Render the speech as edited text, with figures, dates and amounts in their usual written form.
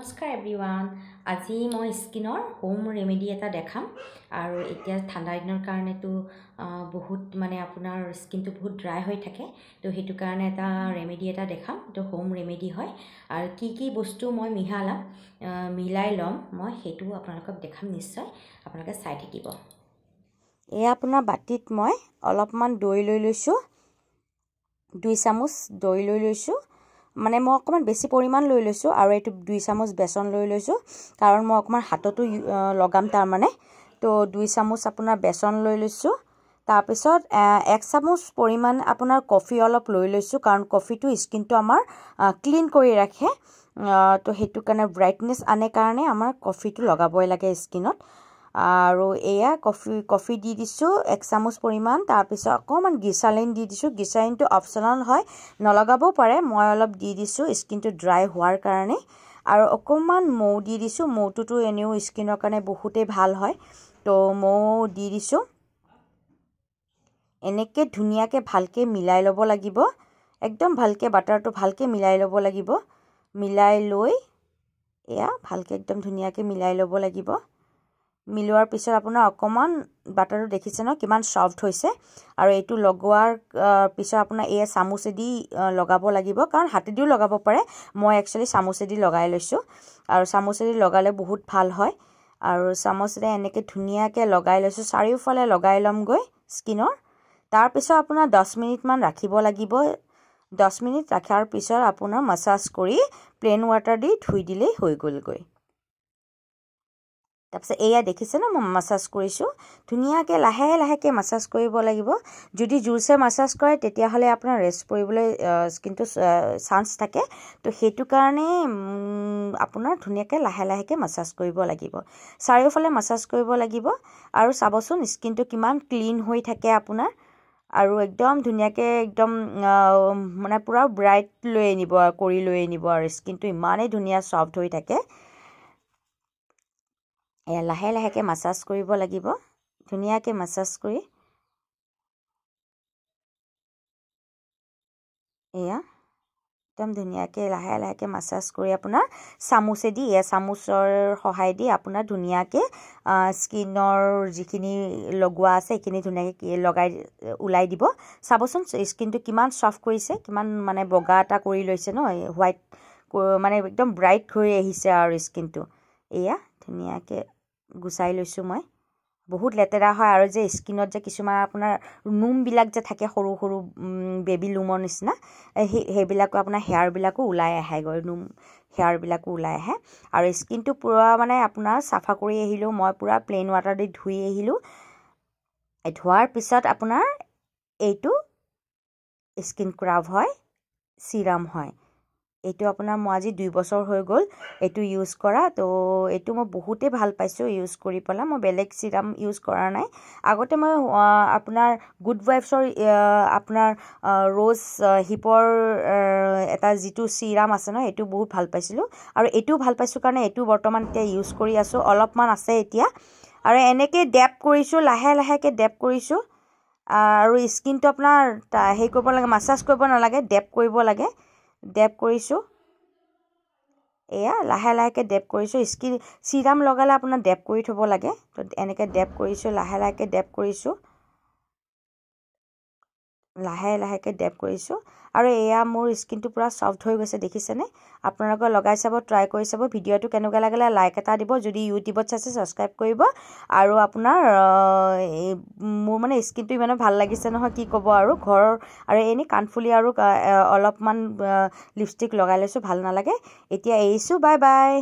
নমস্কাৰ এভৰিৱান আজি মই স্কিনৰ হোম ৰেমেডি এটা দেখাম আৰু এতিয়া ঠাণ্ডা দিনৰ কাৰণেতো বহুত মানে আপোনাৰ স্কিনটো বহুত ড্ৰাই হৈ থাকে তো সেইটো কাৰণে এটা ৰেমেডি এটা দেখাম তো হোম ৰেমেডি হয় আৰু কি বস্তু মই মিলাই ল'ম মই সেইটো আপোনালোকক দেখাম নিশ্চয় আপোনালোকে চাই থাকিব এয়া আপোনাৰ বাটিত মই অলপমান দৈ লৈ লৈছোঁ 2 চামুচ দৈ লৈ লৈছোঁ মানে মই অকমান বেছি পৰিমাণ লৈ লৈছোঁ আৰু এটো 2 চামুচ বেসন লৈ লৈছোঁ কাৰণ মই অকমান হাতটো লগাম তাৰ মানে তো 2 চামুচ আপোনাৰ বেসন লৈ লৈছোঁ তাৰ পিছত 1 চামুচ পৰিমাণ আপোনাৰ কফি অলপ লৈ লৈছোঁ কাৰণ কফিটো স্কিনটো আমাৰ ক্লিন কৰি ৰাখে তো হেতু কাৰণে ব্ৰাইটনেছ আনে কাৰণে আমাৰ কফিটো লগাবই লাগে স্কিনত আৰু এয়া কফি দি দিছো 1 চামুচ পৰিমাণ তাৰ পিছত অকমান গ্লিচাৰিন দি দিছো গ্লিচাৰিনটো অপচনেল হয় নলগাবও পাৰে মই অলপ দি দিছো স্কিনটো ড্ৰাই হোৱাৰ কাৰণে আৰু অকমান মৌ দি দিছো মৌটোটো এনেও স্কিনৰ কাৰণে বহুতেই ভাল হয় তো মৌ দি দিছো এনেকে ধুনিয়াকে ভালকে মিলাই ল'ব লাগিব একদম ভালকে বাটাৰটো ভালকে মিলাই ল'ব লাগিব মিলাই লৈ এয়া ভালকে একদম ধুনিয়াকে মিলাই ল'ব লাগিব মিলোৱাৰ পিছত আপোনাৰ অকমান বাটাৰটো দেখিছে ন কিমান সফট হৈছে আৰু এটো লগোৱাৰ পিছত আপোনাৰ এই চামুচেদি লগাব লাগিব কাৰণ হাতেদিও লগাব পাৰে মই একচুয়ালি চামুচেদি লগাই লৈছো আৰু চামুচেদি লগালে বহুত ভাল হয় আৰু চামুচেৰে এনেকে ধুনিয়াকে লগাই লৈছো চাৰিওফালে লগাই লম গৈ স্কিনৰ তাৰ পিছত আপোনাৰ 10 মিনিট মান ৰাখিব লাগিব 10 মিনিট ৰাখাৰ পিছত আপোনাৰ মাসাজ কৰি প্লেন ওয়াটাৰ দি ধুই দিলে হৈ গল গৈ তাৰপিছত এয়া দেখিছে ন মই মাসাজ কৰিছো ধুনিয়াকে লাহে মাসাজ কৰিব লাগিব যদি জোৰছে মাসাজ কৰে তেতিয়া হলে আপোনাৰ ৰেষ্ট কৰিবলৈ স্কিনটো চান্স থাকে তো হেতু কাৰণে আপোনাৰ ধুনিয়াকে লাহে মাসাজ কৰিব লাগিব চাৰিওফালে মাসাজ কৰিব লাগিব আৰু চাবচোন স্কিনটো কিমান ক্লিন হৈ থাকে আপোনাৰ আৰু একদম ধুনিয়াকে একদম মানে পুৰা ব্ৰাইট লৈ আনিব আৰু স্কিনটো ইমানে ধুনিয়া সফট হৈ থাকে লাহে মাসাজ কৰিব লাগিব ধুনিয়াকে মাসাজ কৰি এয়া একদম ধুনিয়াকে লাহে মাসাজ কৰি আপোনাৰ চামুচেদি চামুচৰ সহায় দি আপোনাৰ ধুনিয়াকে স্কিনৰ যিখিনি লগোৱা আছে এখিনি ধুনিয়াকে লগাই উলাই দিব চাবচোন স্কিনটো কিমান সফট কৰিছে কিমান মানে বগা এটা কৰি লৈছে ন হোৱাইট মানে একদম ব্ৰাইট হৈ আহিছে আৰু স্কিনটো এয়া ধুনিয়াকে গুছাই লৈছো মই বহুত লেতেৰা হয় আৰু যে স্কিনত যে কিছুমান আপোনাৰ নুম বিলাক যে থাকে সৰু বেবি লুমৰ নিচিনা হেবিলাকো আপোনাৰ হেয়াৰ বিলাকো উলাই আহে গৈ নুম হেয়াৰ বিলাকো উলাই আহে আৰু স্কিনটো পুৰা মানে আপোনাৰ সাফা কৰি আহিলো মই পুৰা প্লেন ওয়াটাৰ দি ধুই আহিলো ধোৱাৰ পিছত আপোনাৰ এইটো স্কিন স্ক্ৰাব হয় সিৰাম হয় এটো আপোনাৰ মই আজি 2 বছৰ হৈ গল এটো ইউজ কৰা তো এটো মই বহুতে ভাল পাইছো ইউজ কৰি পলা মই বেলেগ সিৰাম ইউজ কৰা নাই আগতে মই আপোনাৰ গুড ভাইবছৰ আপোনাৰ ৰ'জ হিপৰ এটা জিটো সিৰাম আছে ন এটো বহুত ভাল পাইছিলো আৰু এটো ভাল পাইছো কাৰণে এটো বৰ্তমান এতিয়া ইউজ কৰি আছো অলপমান আছে এতিয়া আৰু এনেকে ডেপ কৰিছো লাহে ডেপ কৰিছো আৰু স্কিনটো আপোনাৰ হেই কৰিব লাগে মাসাজ কৰিব নালাগে ডেপ কৰিব লাগে ডেপ কৰিছো এয়া লাহে ডেপ কৰিছো স্কিন সিৰাম লগালে আপোনাৰ ডেপ কৰি থব লাগে তো এনেকে ডেপ কৰিছো লাহে ডেপ কৰিছো লাহে ডেপ কৰিছো আৰু এয়া মোৰ স্কিনটো পুৰা সফট হৈ গৈছে দেখিছেনে আপোনালোকে লগাই চাব ট্ৰাই কৰি চাব ভিডিওটো কেনেকুৱা লাগিলে লাইক এটা দিব যদি ইউটিউবত চাইছে সাবস্ক্ৰাইব কৰিব আৰু আপোনাৰ মোৰ মানে স্কিনটো ইমান ভাল লাগিছে নহয় কি ক'ব আৰু ঘৰৰ আৰু এনি কানফুলি আৰু অলপমান লিপষ্টিক লগাই লৈছো ভাল নালাগে এতিয়া এৰিছো বাই বাই